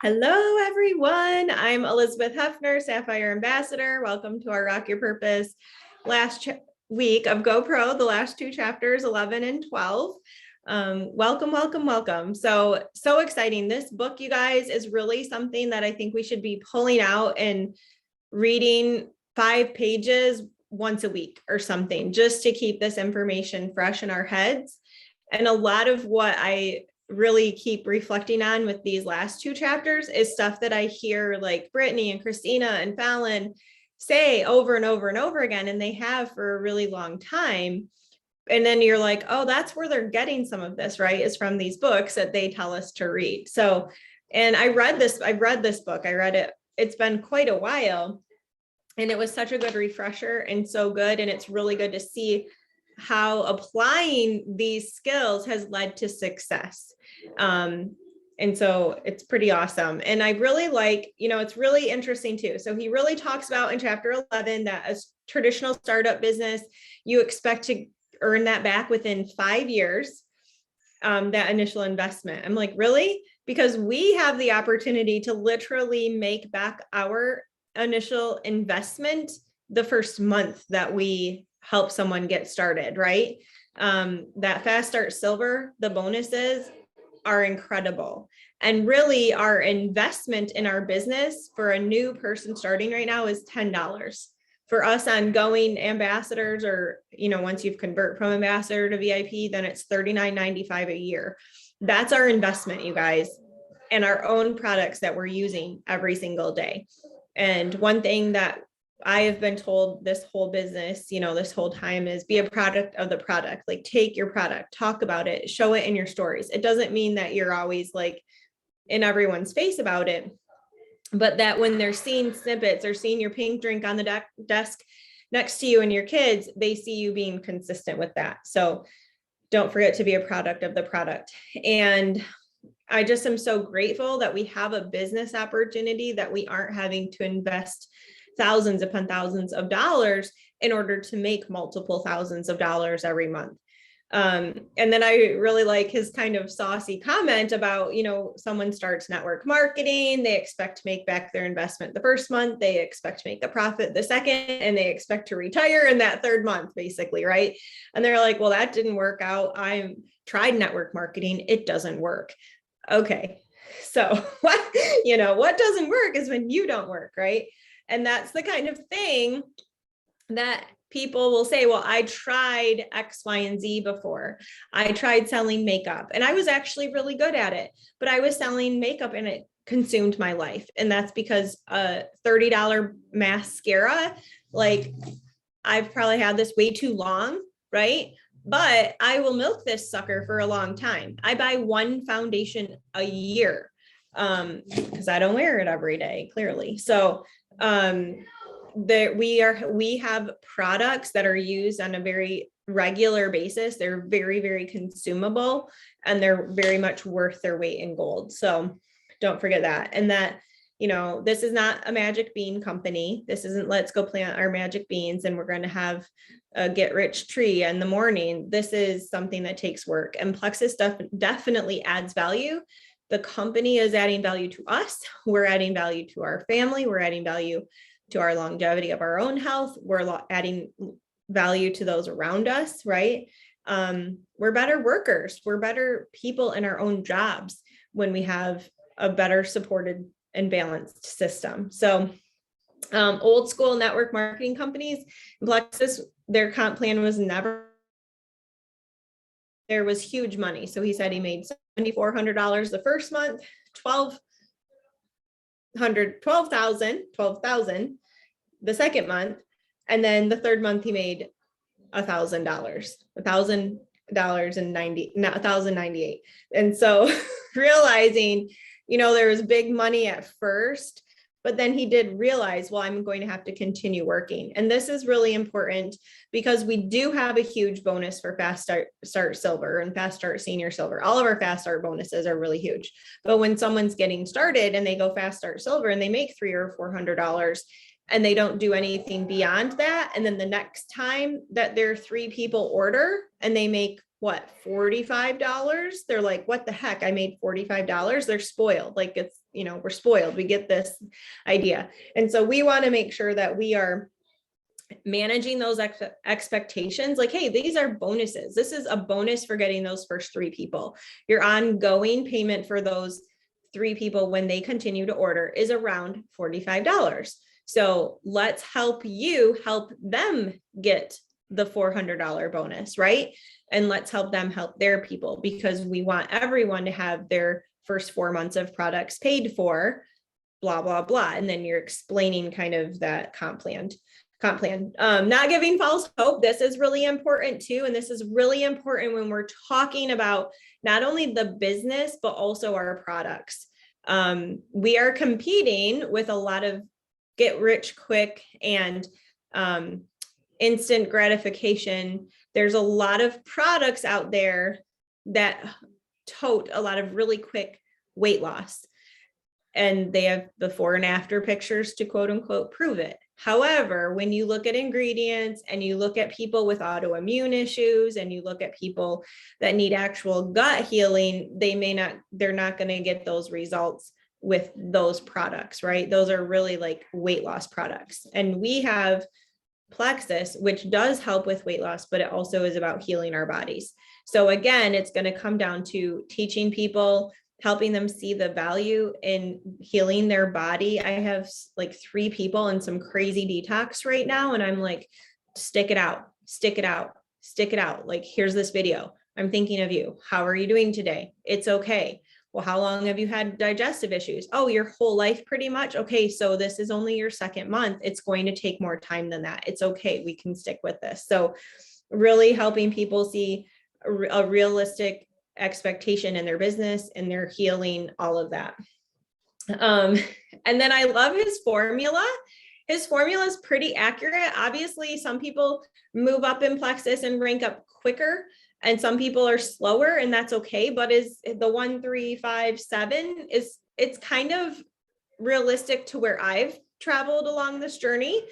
Hello, everyone. I'm Eilers-Heffner, Sapphire Ambassador. Welcome to our Rock Your Purpose last week of GoPro, the last two chapters, 11 and 12. Welcome, welcome, welcome. So exciting. This book, you guys, is really something that I think we should be pulling out and reading 5 pages once a week or something, just to keep this information fresh in our heads. And a lot of what I really keep reflecting on with these last 2 chapters is stuff that I hear like Brittany and Christina and Fallon say over and over and over again, and they have for a really long time. And then you're like, oh, that's where they're getting some of this, right? Is from these books that they tell us to read. So, and I read this book. I read it. It's been quite a while, and it was such a good refresher and so good. And it's really good to see how applying these skills has led to success. And so it's pretty awesome. And I really like, it's really interesting too. So he really talks about in chapter 11 that a traditional startup business, you expect to earn that back within 5 years, that initial investment. I'm like, really? Because we have the opportunity to literally make back our initial investment the first month that we help someone get started, right? That Fast Start Silver, the bonuses are incredible. And really our investment in our business for a new person starting right now is $10. For us ongoing ambassadors, or, once you've convert from ambassador to VIP, then it's $39.95 a year. That's our investment, you guys, and our own products that we're using every single day. And one thing that I have been told this whole business, this whole time is be a product of the product. Like take your product, talk about it, show it in your stories. It doesn't mean that you're always like in everyone's face about it, but that when they're seeing snippets or seeing your pink drink on the desk next to you and your kids, they see you being consistent with that. So don't forget to be a product of the product. And I just am so grateful that we have a business opportunity that we aren't having to invest thousands upon thousands of dollars in order to make multiple thousands of dollars every month. And then I really like his kind of saucy comment about, someone starts network marketing, they expect to make back their investment the first month, they expect to make a profit the second, and they expect to retire in that third month, basically, right? And they're like, well, that didn't work out. I tried network marketing, it doesn't work. Okay, so what doesn't work is when you don't work, right? And that's the kind of thing that people will say, well, I tried X, Y, and Z before. I tried selling makeup and I was actually really good at it, but I was selling makeup and it consumed my life. And that's because a $30 mascara, like I've probably had this way too long, right? But I will milk this sucker for a long time. I buy one foundation a year because I don't wear it every day, clearly. So we have products that are used on a very regular basis. They're very, very consumable, and they're very much worth their weight in gold. So don't forget that. And that, this is not a magic bean company. This isn't let's go plant our magic beans and we're going to have a get rich tree in the morning. This is something that takes work, and Plexus definitely adds value. The company is adding value to us. We're adding value to our family. We're adding value to our longevity of our own health. We're adding value to those around us, right? We're better workers. We're better people in our own jobs when we have a better supported and balanced system. So old school network marketing companies, Plexus, their comp plan was never, there was huge money. So he said he made $7,400 the first month, $12,000 the second month, and then the third month he made $1,098. And so realizing, there was big money at first, but then he did realize, well, I'm going to have to continue working. And this is really important because we do have a huge bonus for Fast Start Silver and Fast Start Senior Silver. All of our Fast Start bonuses are really huge. But when someone's getting started and they go Fast Start Silver and they make $300 or $400 and they don't do anything beyond that, and then the next time that their 3 people order and they make what, $45. They're like, what the heck? I made $45. They're spoiled. Like it's, we're spoiled. We get this idea. And so we want to make sure that we are managing those expectations. Like, hey, these are bonuses. This is a bonus for getting those first 3 people. Your ongoing payment for those 3 people when they continue to order is around $45. So let's help you help them get the $400 bonus, right? And let's help them help their people, because we want everyone to have their first 4 months of products paid for, blah, blah, blah. And then you're explaining kind of that comp plan. Not giving false hope. This is really important too. And this is really important when we're talking about not only the business, but also our products. We are competing with a lot of get rich quick and instant gratification. There's a lot of products out there that tote a lot of really quick weight loss. And they have before and after pictures to quote unquote prove it. However, when you look at ingredients and you look at people with autoimmune issues and you look at people that need actual gut healing, they're not going to get those results with those products, right? Those are really like weight loss products. And we have Plexus, which does help with weight loss, but it also is about healing our bodies. So again, it's going to come down to teaching people, helping them see the value in healing their body. I have like 3 people in some crazy detox right now. And I'm like, stick it out, stick it out, stick it out. Like, here's this video. I'm thinking of you. How are you doing today? It's okay. Well, how long have you had digestive issues? Oh, your whole life pretty much. Okay. So this is only your 2nd month. It's going to take more time than that. It's okay. We can stick with this. So really helping people see a realistic expectation in their business and their healing, all of that. And then I love his formula. His formula is pretty accurate. Obviously, some people move up in Plexus and rank up quicker, and some people are slower, and that's okay. But is the 1, 3, 5, 7 it's kind of realistic to where I've traveled along this journey.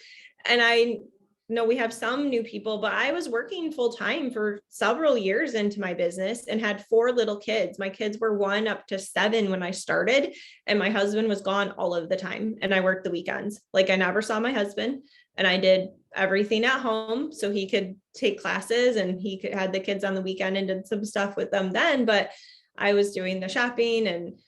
And I know we have some new people, but I was working full time for several years into my business and had 4 little kids. My kids were 1 up to 7 when I started, and my husband was gone all of the time. And I worked the weekends. Like, I never saw my husband, and I did everything at home so he could take classes, and he could had the kids on the weekend and did some stuff with them then. But I was doing the shopping and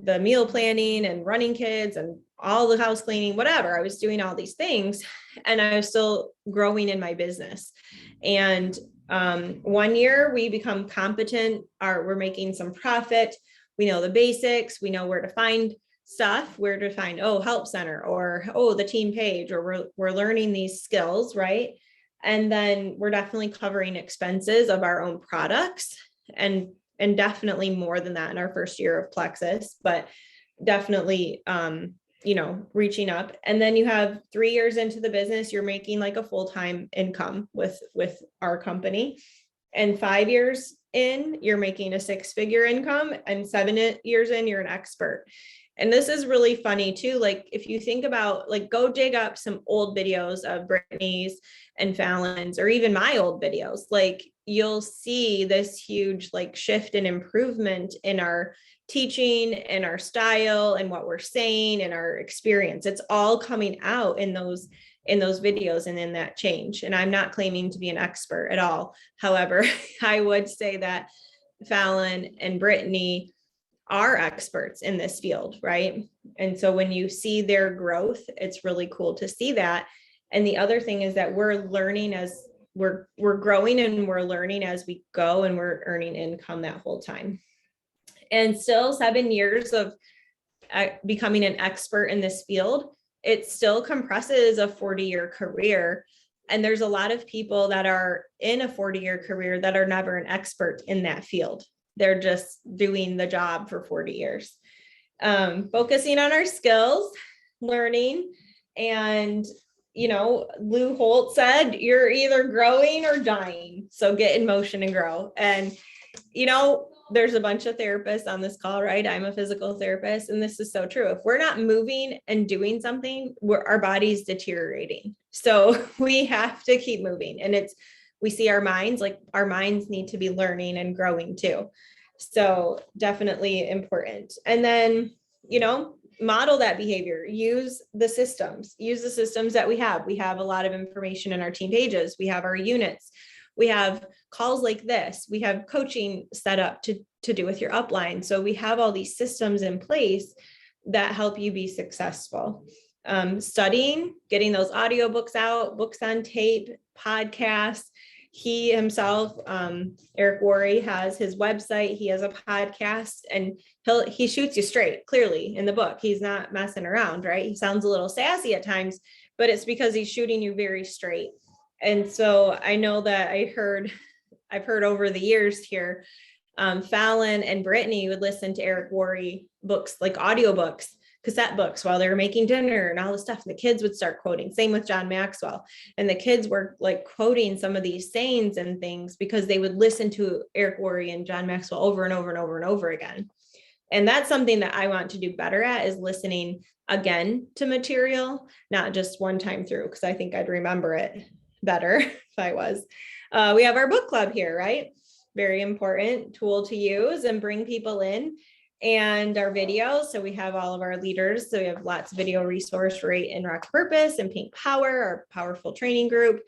the meal planning and running kids and all the house cleaning, whatever. I was doing all these things, and I was still growing in my business. And 1 year we become competent, we're making some profit. We know the basics. We know where to find stuff, where to find, help center, or, the team page, or we're learning these skills, right? And then we're definitely covering expenses of our own products, and definitely more than that in our first year of Plexus, but definitely, reaching up. And then you have 3 years into the business, you're making like a full-time income with our company. And 5 years in, you're making a 6-figure income, and 7 years in, you're an expert. And this is really funny too. Like, if you think about, like, go dig up some old videos of Brittany's and Fallon's, or even my old videos, like, you'll see this huge like shift and improvement in our teaching and our style and what we're saying and our experience. It's all coming out in those videos and in that change. And I'm not claiming to be an expert at all. However, I would say that Fallon and Brittany are experts in this field, right? And so when you see their growth, it's really cool to see that. And the other thing is that we're learning as we're growing, and we're learning as we go, and we're earning income that whole time. And still 7 years of becoming an expert in this field, it still compresses a 40-year career. And there's a lot of people that are in a 40-year career that are never an expert in that field. They're just doing the job for 40 years. Focusing on our skills, learning, and Lou Holt said, you're either growing or dying. So get in motion and grow. And, there's a bunch of therapists on this call, right? I'm a physical therapist, and this is so true. If we're not moving and doing something, our body's deteriorating. So we have to keep moving. And it's we see our minds, like our minds need to be learning and growing too. So definitely important. And then, model that behavior, use the systems that we have. We have a lot of information in our team pages. We have our units. We have calls like this. We have coaching set up to do with your upline. So we have all these systems in place that help you be successful. Studying, getting those audiobooks out, books on tape, podcasts. He himself, Eric Worre, has his website. He has a podcast, and he shoots you straight, clearly in the book. He's not messing around, right? He sounds a little sassy at times, but it's because he's shooting you very straight. And so I know that I've heard over the years here, Fallon and Brittany would listen to Eric Worre books, like audiobooks, cassette books, while they were making dinner and all this stuff. And the kids would start quoting. Same with John Maxwell. And the kids were like quoting some of these sayings and things because they would listen to Eric Worre and John Maxwell over and over and over and over again. And that's something that I want to do better at, is listening again to material, not just one time through, because I think I'd remember it better if I was. We have our book club here, right? Very important tool to use and bring people in. And our videos. So we have all of our leaders. So we have lots of video resource right in Rock Purpose and Pink Power, our powerful training group.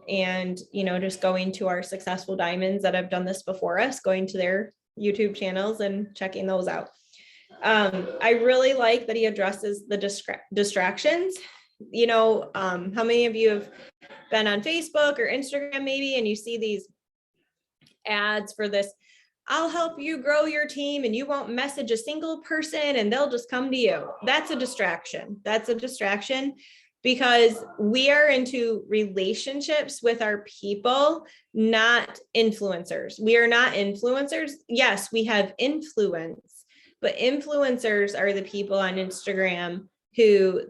And, just going to our successful diamonds that have done this before us, going to their YouTube channels and checking those out. I really like that he addresses the distractions. How many of you have been on Facebook or Instagram maybe, and you see these ads for this, I'll help you grow your team and you won't message a single person and they'll just come to you. That's a distraction. That's a distraction, because we are into relationships with our people, not influencers. We are not influencers. Yes, we have influence, but influencers are the people on Instagram who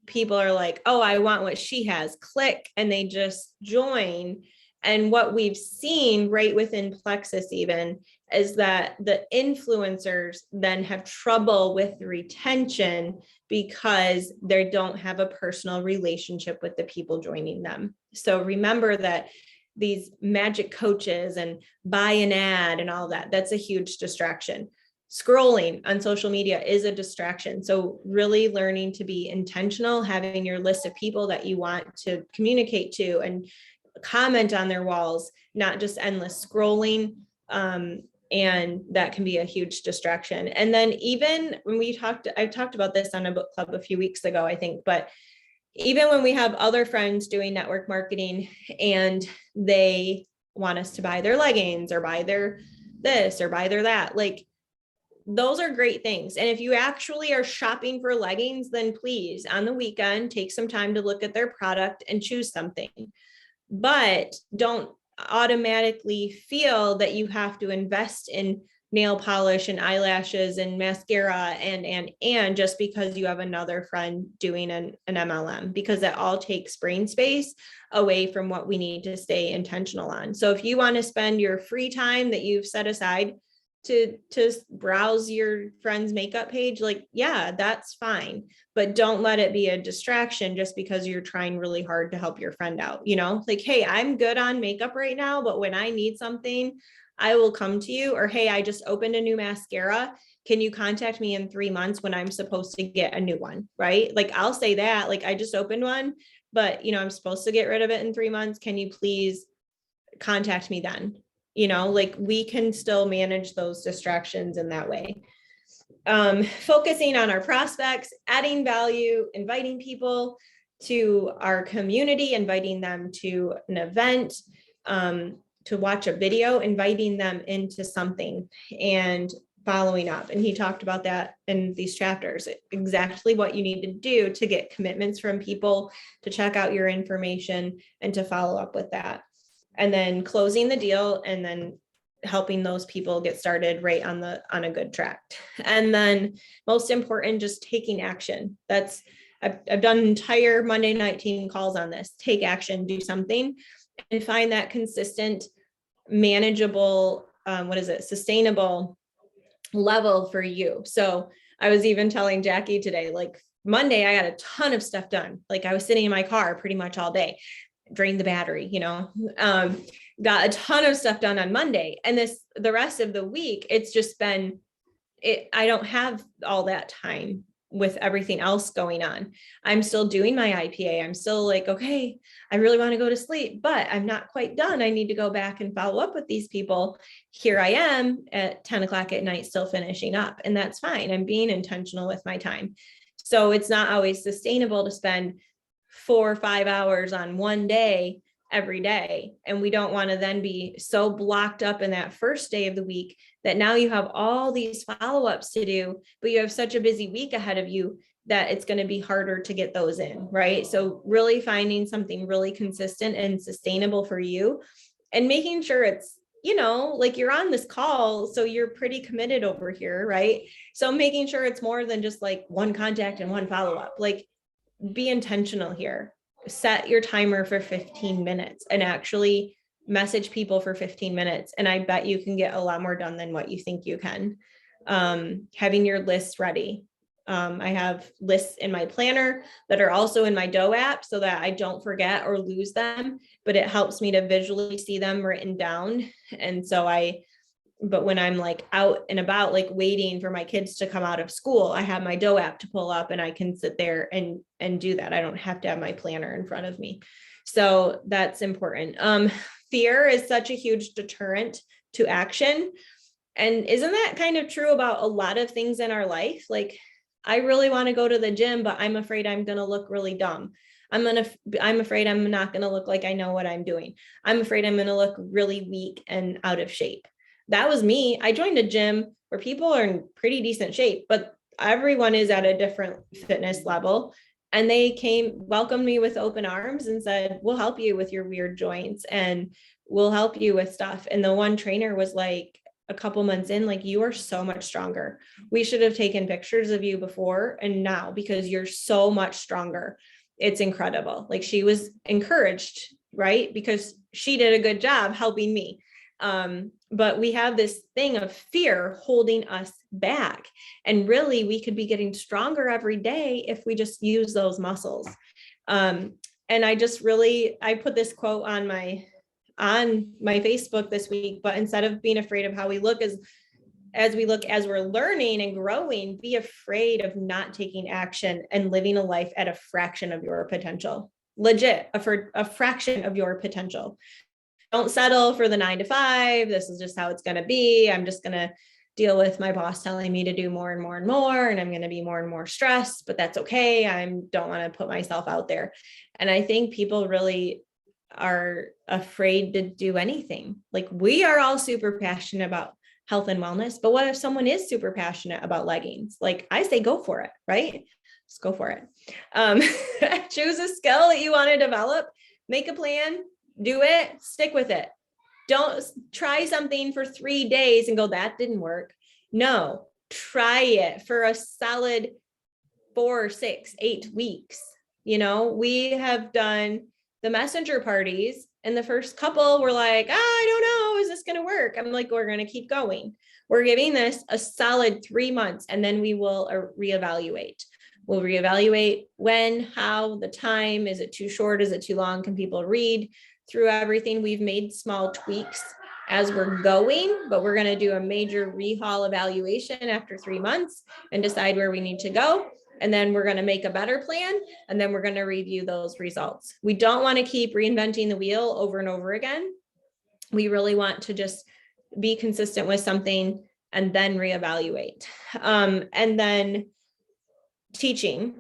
people are like, oh, I want what she has, click, and they just join. And what we've seen right within Plexus even is that the influencers then have trouble with retention because they don't have a personal relationship with the people joining them. So remember that these magic coaches and buy an ad and all that, that's a huge distraction. Scrolling on social media is a distraction. So really learning to be intentional, having your list of people that you want to communicate to and comment on their walls, not just endless scrolling. And that can be a huge distraction. And then even when I talked about this on a book club a few weeks ago, I think, but even when we have other friends doing network marketing and they want us to buy their leggings or buy their this or buy their that, like those are great things. And if you actually are shopping for leggings, then please on the weekend, take some time to look at their product and choose something. But don't automatically feel that you have to invest in nail polish and eyelashes and mascara and just because you have another friend doing an MLM, because that all takes brain space away from what we need to stay intentional on. So if you want to spend your free time that you've set aside to browse your friend's makeup page, like, yeah, that's fine, but don't let it be a distraction just because you're trying really hard to help your friend out, like, hey, I'm good on makeup right now, but when I need something, I will come to you. Or, hey, I just opened a new mascara. Can you contact me in 3 months when I'm supposed to get a new one? Right? Like, I'll say that, like, I just opened one, but I'm supposed to get rid of it in 3 months. Can you please contact me then? Like, we can still manage those distractions in that way. Focusing on our prospects, adding value, inviting people to our community, inviting them to an event, to watch a video, inviting them into something and following up. And he talked about that in these chapters, exactly what you need to do to get commitments from people, to check out your information and to follow up with that. And then closing the deal and then helping those people get started right on a good track. And then most important, just taking action. I've done entire Monday night team calls on this. Take action, do something, and find that consistent, manageable, sustainable level for you. So I was even telling Jackie today, like Monday, I got a ton of stuff done. Like I was sitting in my car pretty much all day, drained the battery, got a ton of stuff done on Monday. And the rest of the week, it's just been, I don't have all that time with everything else going on. I'm still doing my IPA. I'm still like, okay, I really want to go to sleep, but I'm not quite done. I need to go back and follow up with these people. Here I am at 10 o'clock at night, still finishing up, and that's fine. I'm being intentional with my time. So it's not always sustainable to spend 4 or 5 hours on one day every day. And we don't want to then be so blocked up in that first day of the week that now you have all these follow-ups to do, but you have such a busy week ahead of you that it's going to be harder to get those in, right? So really finding something really consistent and sustainable for you, and making sure it's, like you're on this call, so you're pretty committed over here, right? So making sure it's more than just like one contact and one follow-up. Like, be intentional here. Set your timer for 15 minutes and actually message people for 15 minutes. And I bet you can get a lot more done than what you think you can. Having your lists ready. I have lists in my planner that are also in my Doe app so that I don't forget or lose them, but it helps me to visually see them written down. And so but when I'm like out and about, like waiting for my kids to come out of school, I have my Doe app to pull up and I can sit there and do that. I don't have to have my planner in front of me. So that's important. Fear is such a huge deterrent to action. And isn't that kind of true about a lot of things in our life? Like, I really want to go to the gym, but I'm afraid I'm going to look really dumb. I'm afraid I'm not going to look like I know what I'm doing. I'm afraid I'm going to look really weak and out of shape. That was me. I joined a gym where people are in pretty decent shape, but everyone is at a different fitness level. And they welcomed me with open arms and said, we'll help you with your weird joints and we'll help you with stuff. And the one trainer was like, a couple months in, like, you are so much stronger. We should have taken pictures of you before and now because you're so much stronger. It's incredible. Like, she was encouraged, right? Because she did a good job helping me. But we have this thing of fear holding us back. And really, we could be getting stronger every day if we just use those muscles. And I put this quote on my Facebook this week, but instead of being afraid of how we look as we're learning and growing, be afraid of not taking action and living a life at a fraction of your potential. Legit, a fraction of your potential. Don't settle for the 9 to 5. This is just how it's going to be. I'm just going to deal with my boss telling me to do more and more and more, and I'm going to be more and more stressed, but that's okay. I don't want to put myself out there. And I think people really are afraid to do anything. Like, we are all super passionate about health and wellness, but what if someone is super passionate about leggings? Like, I say, go for it, right? Just go for it. Choose a skill that you want to develop, make a plan, do it, stick with it. Don't try something for 3 days and go, that didn't work. No, try it for a solid 4, 6, 8 weeks. We have done the messenger parties, and the first couple were like, I don't know, is this going to work? I'm like, we're going to keep going. We're giving this a solid 3 months, and then we will reevaluate. We'll reevaluate when, how, the time. Is it too short? Is it too long? Can people read through everything? We've made small tweaks as we're going, but we're going to do a major rehaul evaluation after 3 months and decide where we need to go. And then we're going to make a better plan, and then we're going to review those results. We don't want to keep reinventing the wheel over and over again. We really want to just be consistent with something and then reevaluate. And then teaching.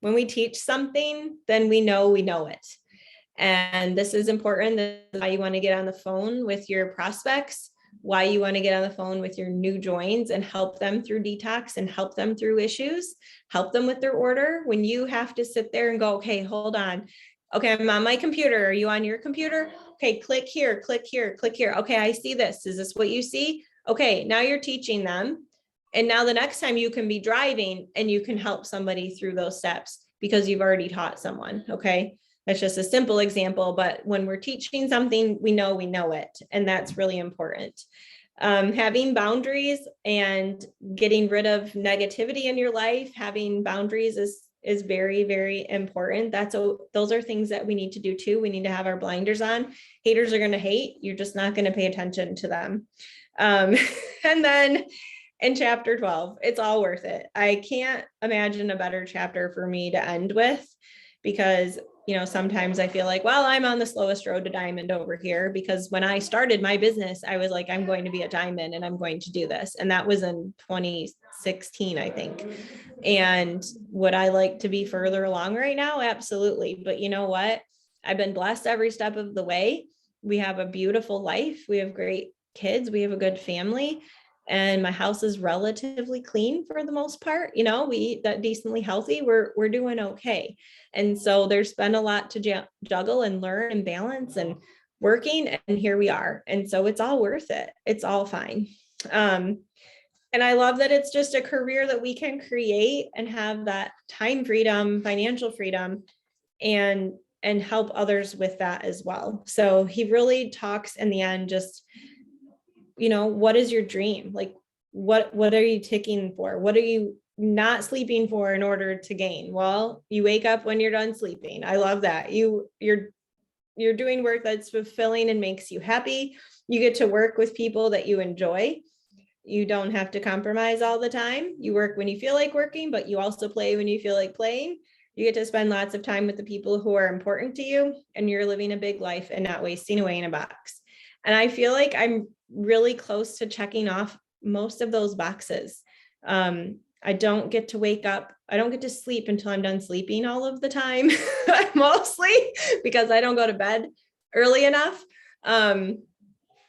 When we teach something, then we know it. And this is important. This is why you want to get on the phone with your prospects, why you want to get on the phone with your new joins and help them through detox and help them through issues, help them with their order. When you have to sit there and go, okay, hold on. Okay, I'm on my computer. Are you on your computer? Okay, click here, click here, click here. Okay, I see this. Is this what you see? Okay, now you're teaching them. And now the next time you can be driving and you can help somebody through those steps because you've already taught someone. Okay. That's just a simple example, but when we're teaching something, we know it. And that's really important. Having boundaries and getting rid of negativity in your life, having boundaries is is very, very important. Those are things that we need to do too. We need to have our blinders on. Haters are going to hate. You're just not going to pay attention to them. And then in chapter 12, it's all worth it. I can't imagine a better chapter for me to end with, because sometimes I feel like, well, I'm on the slowest road to diamond over here, because when I started my business, I was like, I'm going to be a diamond and I'm going to do this. And that was in 2016, I think. And would I like to be further along right now? Absolutely. But you know what? I've been blessed every step of the way. We have a beautiful life. We have great kids. We have a good family. And my house is relatively clean for the most part. We eat that decently healthy. We're doing okay. And so there's been a lot to juggle and learn and balance and working. And here we are. And so it's all worth it. It's all fine. And I love that it's just a career that we can create and have that time freedom, financial freedom, and help others with that as well. So he really talks in the end, just, what is your dream? Like, what are you ticking for? What are you not sleeping for in order to gain? Well, you wake up when you're done sleeping. I love that. You're doing work that's fulfilling and makes you happy. You get to work with people that you enjoy. You don't have to compromise all the time. You work when you feel like working, but you also play when you feel like playing. You get to spend lots of time with the people who are important to you, and you're living a big life and not wasting away in a box. And I feel like I'm really close to checking off most of those boxes. I don't get to wake up. I don't get to sleep until I'm done sleeping all of the time, mostly because I don't go to bed early enough.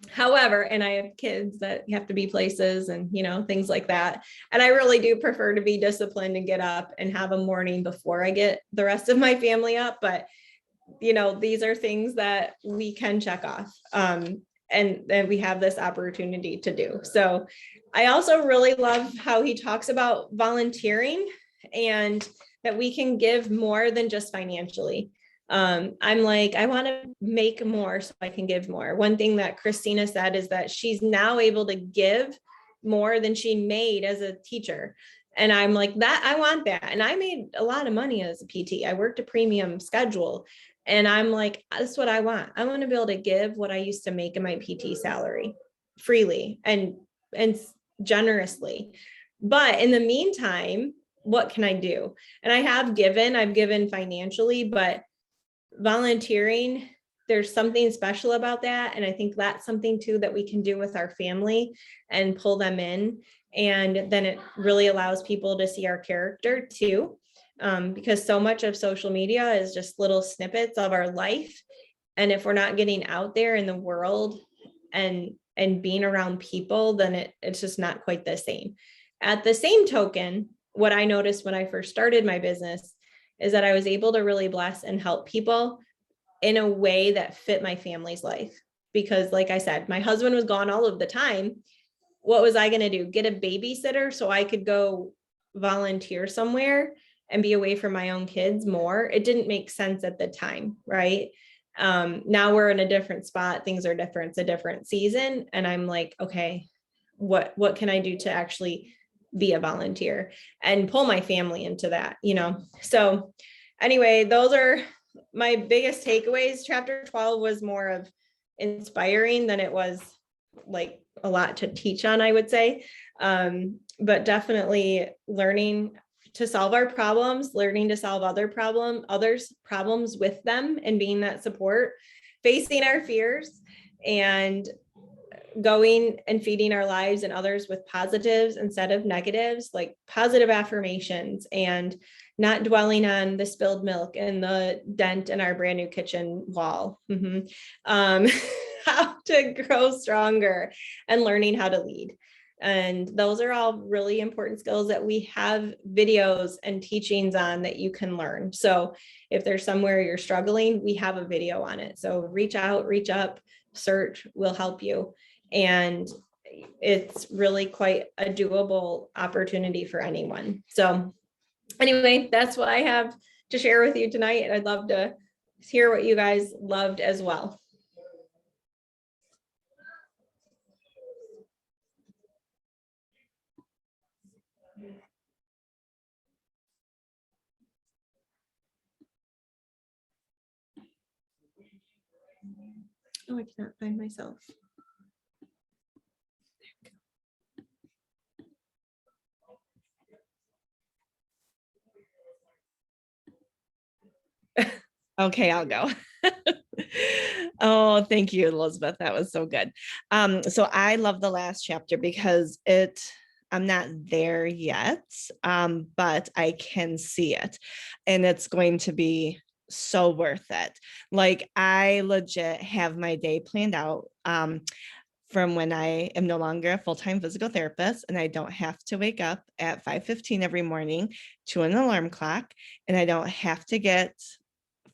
However, and I have kids that have to be places and, things like that. And I really do prefer to be disciplined and get up and have a morning before I get the rest of my family up. But, these are things that we can check off. And we have this opportunity to do. So I also really love how he talks about volunteering and that we can give more than just financially. I'm like, I want to make more so I can give more. One thing that Christina said is that she's now able to give more than she made as a teacher. And I'm like, that I want that. And I made a lot of money as a PT. I worked a premium schedule. And I'm like, that's what I want. I want to be able to give what I used to make in my PT salary freely and generously. But in the meantime, what can I do? And I've given financially, but volunteering, there's something special about that. And I think that's something too that we can do with our family and pull them in. And then it really allows people to see our character too. Because so much of social media is just little snippets of our life. And if we're not getting out there in the world and being around people, then it's just not quite the same. At the same token, what I noticed when I first started my business is that I was able to really bless and help people in a way that fit my family's life. Because like I said, my husband was gone all of the time. What was I going to do? Get a babysitter so I could go volunteer somewhere and be away from my own kids more? It didn't make sense at the time, right? Now we're in a different spot. Things are different. It's a different season. And I'm like, okay, what can I do to actually be a volunteer and pull my family into that, So anyway, those are my biggest takeaways. Chapter 12 was more of inspiring than it was like a lot to teach on, I would say. But definitely learning to solve our problems, learning to solve others' problems with them and being that support, facing our fears and going and feeding our lives and others with positives instead of negatives, like positive affirmations, and not dwelling on the spilled milk and the dent in our brand new kitchen wall. How to grow stronger and learning how to lead. And those are all really important skills that we have videos and teachings on that you can learn. So if there's somewhere you're struggling, we have a video on it. So reach out, reach up, search, will help you. And it's really quite a doable opportunity for anyone. So anyway, that's what I have to share with you tonight. And I'd love to hear what you guys loved as well. Oh, I cannot find myself. Okay, I'll go. Oh, thank you, Elizabeth. That was so good. So I love the last chapter because I'm not there yet, but I can see it, and it's going to be so worth it. Like, I legit have my day planned out. From when I am no longer a full-time physical therapist, and I don't have to wake up at 5:15 every morning to an alarm clock, and I don't have to get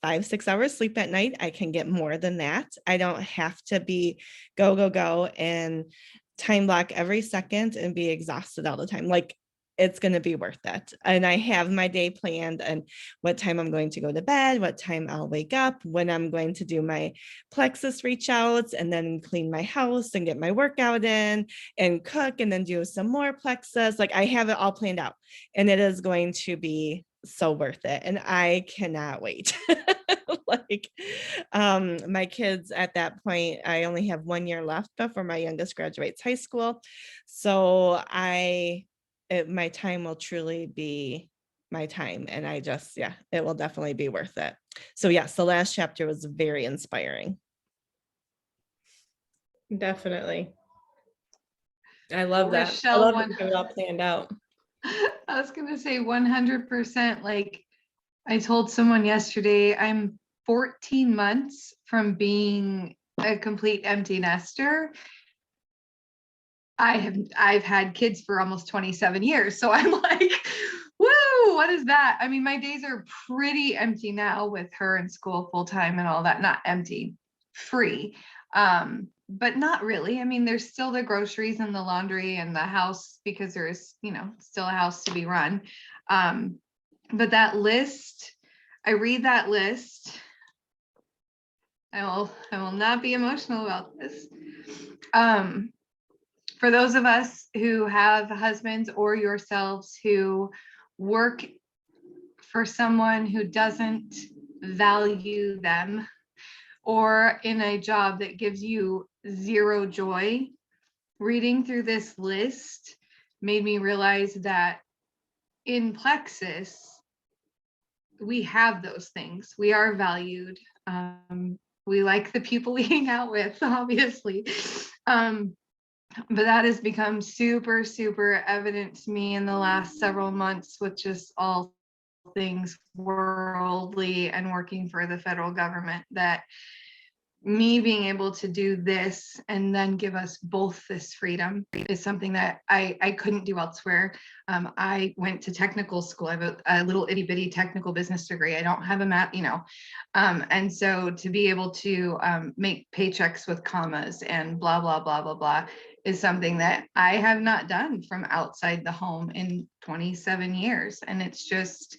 5-6 hours sleep at night. I can get more than that. I don't have to be go and time block every second and be exhausted all the time. Like, it's going to be worth it. And I have my day planned and what time I'm going to go to bed, what time I'll wake up, when I'm going to do my plexus reach outs, and then clean my house and get my workout in and cook and then do some more plexus. Like, I have it all planned out, and it is going to be so worth it. And I cannot wait. Like, my kids at that point, I only have 1 year left before my youngest graduates high school. So my time will truly be my time. And it will definitely be worth it. So yes, the last chapter was very inspiring. Definitely. I love that. Rochelle, I love that you have it all planned out. I was going to say 100%. Like, I told someone yesterday, I'm 14 months from being a complete empty nester. I've had kids for almost 27 years. So I'm like, woo, what is that? I mean, my days are pretty empty now with her in school full time and all that. Not empty, free. But not really. I mean, there's still the groceries and the laundry and the house because there's, still a house to be run. But that list, I read that list. I will not be emotional about this. For those of us who have husbands or yourselves who work for someone who doesn't value them, or in a job that gives you zero joy, reading through this list made me realize that in Plexus, we have those things. We are valued. We like the people we hang out with, obviously. But that has become super, super evident to me in the last several months with just all things worldly and working for the federal government, that me being able to do this and then give us both this freedom is something that I couldn't do elsewhere. I went to technical school. I have a little itty bitty technical business degree. I don't have a math, and so to be able to make paychecks with commas and blah, blah, blah, blah, blah is something that I have not done from outside the home in 27 years. And it's just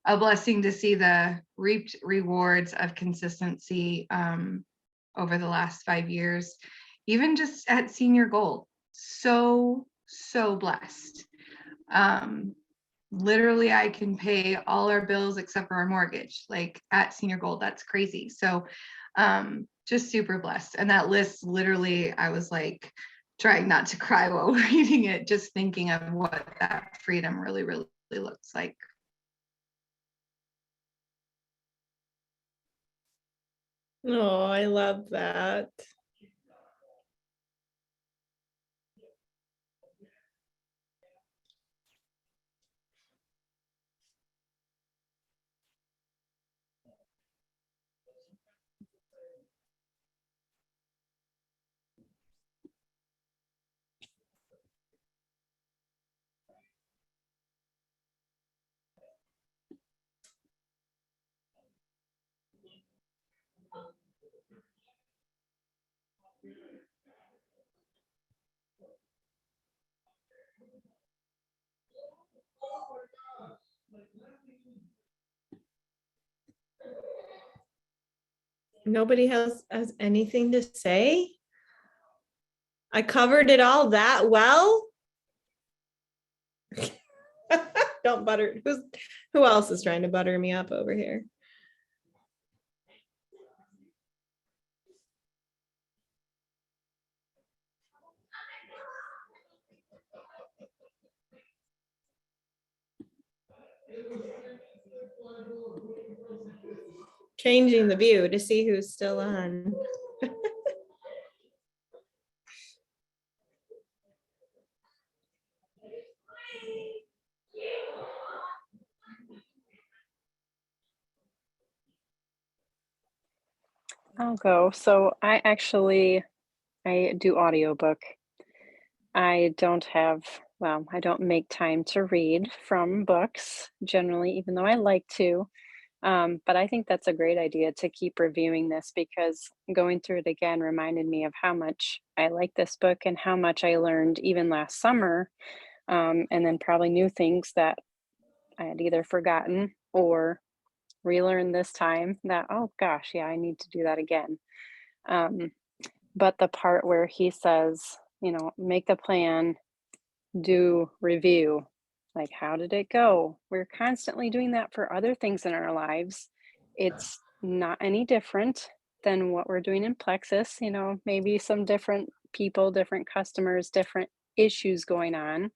a blessing to see the reaped rewards of consistency over the last 5 years, even just at Senior Gold. So blessed. Literally, I can pay all our bills except for our mortgage, like at Senior Gold. That's crazy. So just super blessed. And that list, literally, I was like trying not to cry while reading it, just thinking of what that freedom really, really looks like. Oh, I love that. Nobody has anything to say? I covered it all that well. Don't butter. Who else is trying to butter me up over here? Changing the view to see who's still on. I'll go. So I do audiobook. I don't have, well, I don't make time to read from books generally, even though I like to. But I think that's a great idea to keep reviewing this because going through it again reminded me of how much I like this book and how much I learned even last summer. And then probably new things that I had either forgotten or relearned this time that, oh gosh, yeah, I need to do that again. Um, but the part where he says, make the plan, do review, like, how did it go? We're constantly doing that for other things in our lives. It's not any different than what we're doing in Plexus, maybe some different people, different customers, different issues going on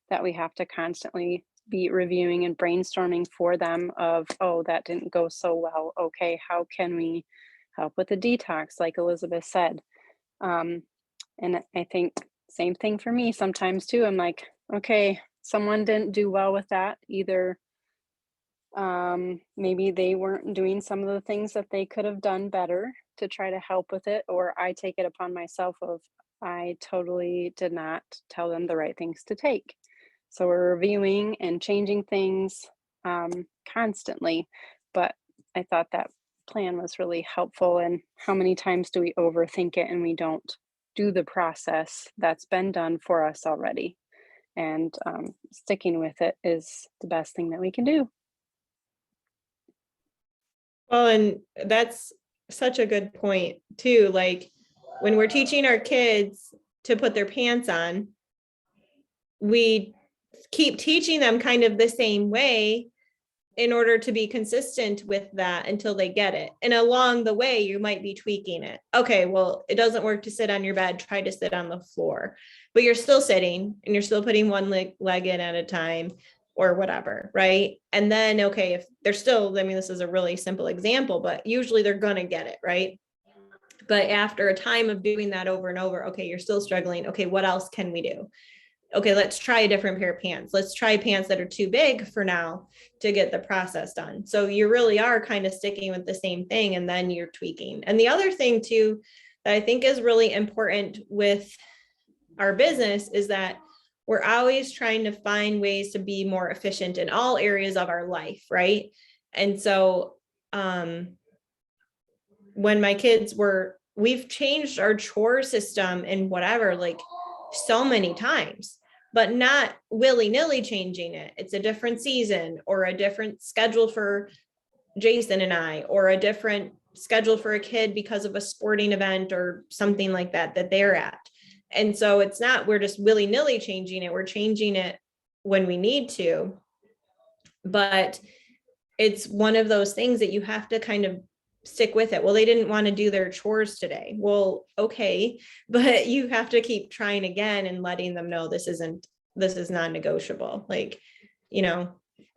that we have to constantly be reviewing and brainstorming for them of, oh, that didn't go so well. Okay, how can we help with the detox, like Elizabeth said? And I think same thing for me sometimes too. I'm like, okay, someone didn't do well with that. Either maybe they weren't doing some of the things that they could have done better to try to help with it, or I take it upon myself of I totally did not tell them the right things to take. So we're reviewing and changing things constantly. But I thought that plan was really helpful. And how many times do we overthink it and we don't do the process that's been done for us already? And sticking with it is the best thing that we can do. Well, and that's such a good point too. Like when we're teaching our kids to put their pants on, we keep teaching them kind of the same way in order to be consistent with that until they get it. And along the way, you might be tweaking it. Okay, well, it doesn't work to sit on your bed, try to sit on the floor, but you're still sitting and you're still putting one leg in at a time or whatever, right? And then, okay, if they're still, I mean, this is a really simple example, but usually they're going to get it, right? But after a time of doing that over and over, okay, you're still struggling. Okay, what else can we do? Okay, let's try a different pair of pants. Let's try pants that are too big for now to get the process done. So you really are kind of sticking with the same thing and then you're tweaking. And the other thing too, that I think is really important with our business is that we're always trying to find ways to be more efficient in all areas of our life, right? And so when my kids we've changed our chore system and whatever, like so many times, but not willy-nilly changing it. It's a different season or a different schedule for Jason and I, or a different schedule for a kid because of a sporting event or something like that they're at. And so it's not, we're just willy-nilly changing it. We're changing it when we need to, but it's one of those things that you have to kind of stick with it. Well, they didn't want to do their chores today. Well, okay, but you have to keep trying again and letting them know this is non-negotiable. Like,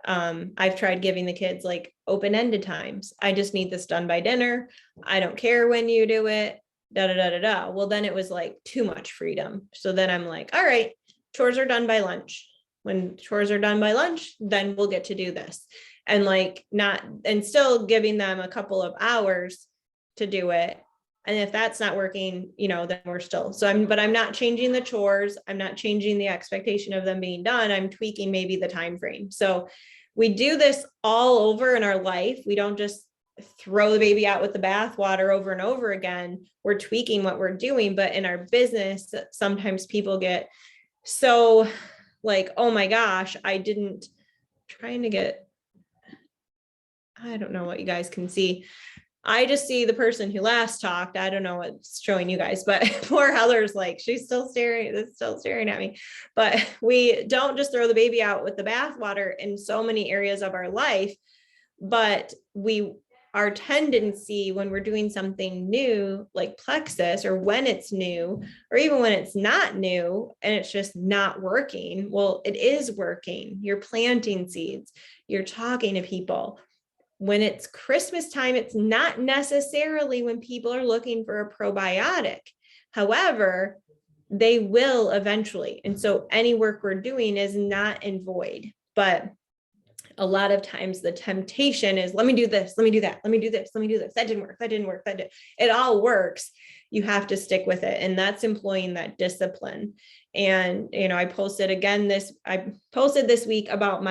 I've tried giving the kids like open-ended times. I just need this done by dinner. I don't care when you do it, da, da, da, da, da. Well, then it was like too much freedom. So then I'm like, all right, chores are done by lunch. When chores are done by lunch, then we'll get to do this. And like and still giving them a couple of hours to do it. And if that's not working, then we're still, but I'm not changing the chores. I'm not changing the expectation of them being done. I'm tweaking maybe the time frame. So we do this all over in our life. We don't just throw the baby out with the bathwater over and over again. We're tweaking what we're doing, but in our business, sometimes people get so like, oh my gosh, I don't know what you guys can see. I just see the person who last talked. I don't know what's showing you guys, but poor Heather's like, she's still staring at me. But we don't just throw the baby out with the bathwater in so many areas of our life, but we our tendency when we're doing something new, like Plexus, or when it's new, or even when it's not new and it's just not working. Well, it is working. You're planting seeds, you're talking to people. When it's Christmas time, it's not necessarily when people are looking for a probiotic. However, they will eventually. And so any work we're doing is not in void. But a lot of times the temptation is, let me do this, let me do that, let me do this, let me do this. That didn't work, that didn't work, it all works. You have to stick with it. And that's employing that discipline. And, I posted this week about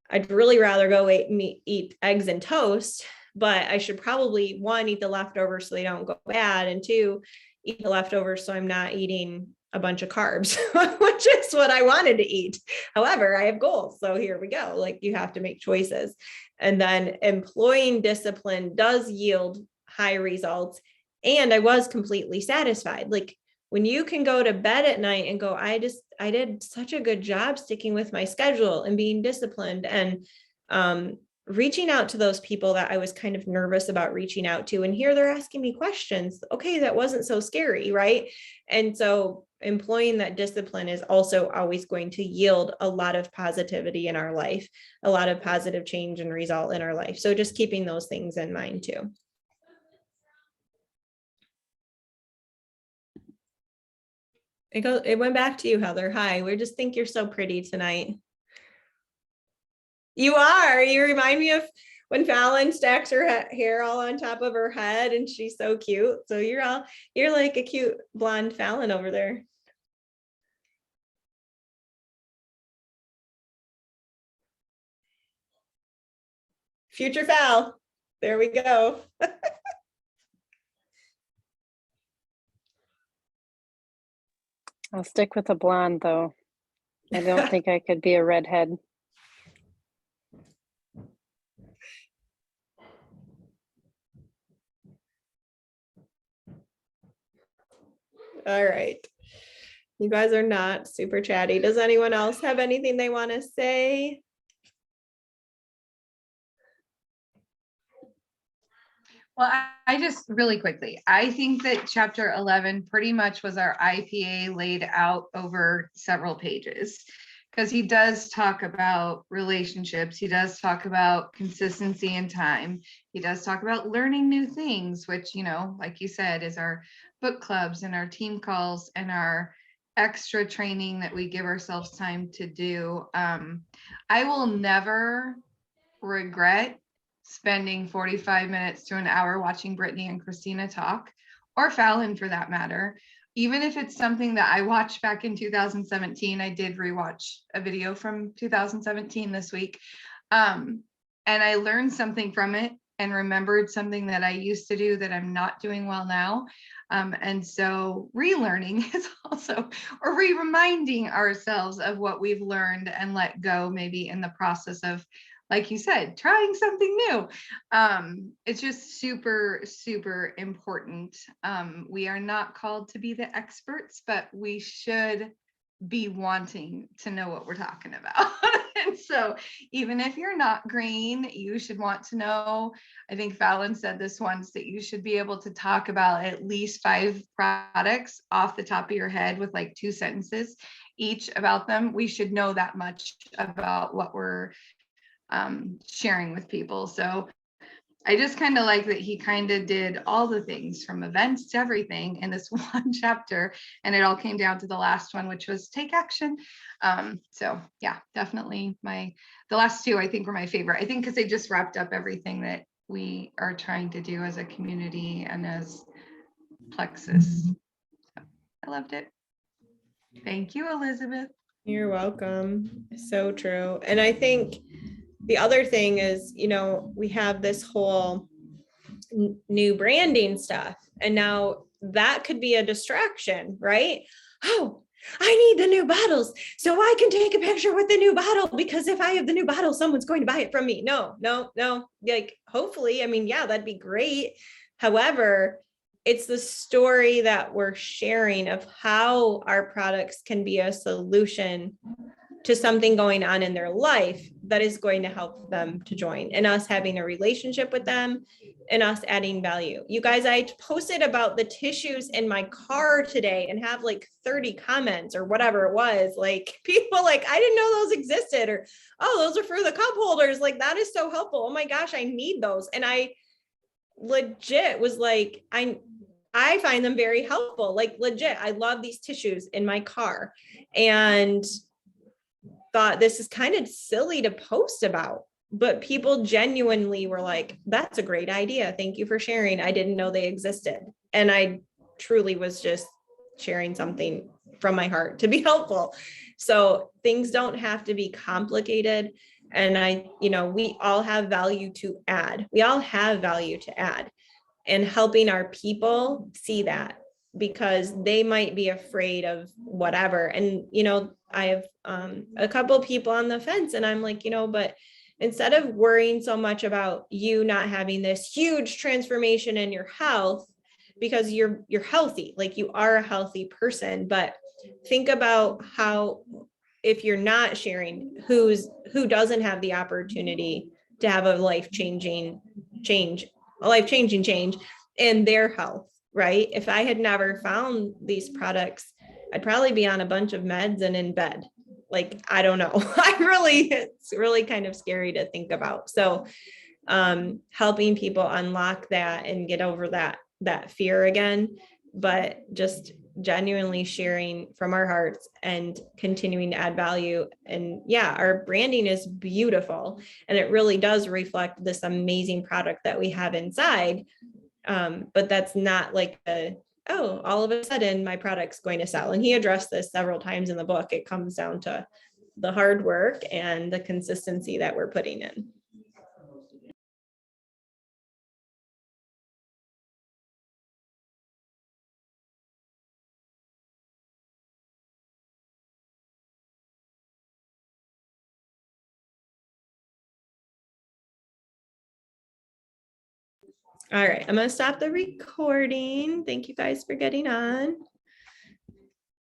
I'd really rather go eat eggs and toast, but I should probably, one, eat the leftovers so they don't go bad, and two, eat the leftovers so I'm not eating a bunch of carbs, which is what I wanted to eat. However, I have goals. So here we go. Like, you have to make choices. And then employing discipline does yield high results. And I was completely satisfied. Like, when you can go to bed at night and go, I did such a good job sticking with my schedule and being disciplined, and reaching out to those people that I was kind of nervous about reaching out to. And here they're asking me questions. Okay, that wasn't so scary, right? And so employing that discipline is also always going to yield a lot of positivity in our life, a lot of positive change and result in our life. So just keeping those things in mind too. It went back to you, Heather. Hi, we just think you're so pretty tonight. You are. You remind me of when Fallon stacks her hair all on top of her head, and she's so cute. So you're like a cute blonde Fallon over there. Future Fal. There we go. I'll stick with a blonde though. I don't think I could be a redhead. All right. You guys are not super chatty. Does anyone else have anything they want to say? Well, I just really quickly, I think that chapter 11 pretty much was our IPA laid out over several pages, because he does talk about relationships. He does talk about consistency and time. He does talk about learning new things, which, like you said, is our book clubs and our team calls and our extra training that we give ourselves time to do. I will never regret spending 45 minutes to an hour watching Brittany and Christina talk, or Fallon for that matter. Even if it's something that I watched back in 2017, I did rewatch a video from 2017 this week. And I learned something from it and remembered something that I used to do that I'm not doing well now. And so relearning is also, or reminding ourselves of what we've learned and let go, maybe in the process of, like you said, trying something new. It's just super, super important. We are not called to be the experts, but we should be wanting to know what we're talking about. And so even if you're not green, you should want to know. I think Fallon said this once, that you should be able to talk about at least 5 products off the top of your head with like 2 sentences each about them. We should know that much about what we're sharing with people. So I just kind of like that he kind of did all the things from events to everything in this one chapter, and it all came down to the last one, which was take action. So yeah, definitely the last 2 I think were my favorite. I think because they just wrapped up everything that we are trying to do as a community and as Plexus. So I loved it. Thank you, Elizabeth. You're welcome. So true. And I think the other thing is, we have this whole new branding stuff, and now that could be a distraction, right? Oh, I need the new bottles so I can take a picture with the new bottle, because if I have the new bottle, someone's going to buy it from me. No. Like, hopefully, yeah, that'd be great. However, it's the story that we're sharing of how our products can be a solution to something going on in their life that is going to help them to join, and us having a relationship with them and us adding value. You guys, I posted about the tissues in my car today and have like 30 comments or whatever it was. Like people like, I didn't know those existed, or, oh, those are for the cup holders. Like that is so helpful. Oh my gosh, I need those. And I legit was like, I find them very helpful. Like legit, I love these tissues in my car, and thought this is kind of silly to post about, but people genuinely were like, that's a great idea. Thank you for sharing. I didn't know they existed. And I truly was just sharing something from my heart to be helpful. So things don't have to be complicated. And we all have value to add. We all have value to add, and helping our people see that, because they might be afraid of whatever. And, I have a couple of people on the fence, and I'm like, but instead of worrying so much about you not having this huge transformation in your health, because you're healthy, like you are a healthy person, but think about how, if you're not sharing, who doesn't have the opportunity to have a life-changing change in their health, right? If I had never found these products, I'd probably be on a bunch of meds and in bed. Like, I don't know. It's really kind of scary to think about. So helping people unlock that and get over that fear again, but just genuinely sharing from our hearts and continuing to add value. And yeah, our branding is beautiful, and it really does reflect this amazing product that we have inside. But that's not like all of a sudden my product's going to sell. And he addressed this several times in the book. It comes down to the hard work and the consistency that we're putting in. All right, I'm going to stop the recording. Thank you guys for getting on.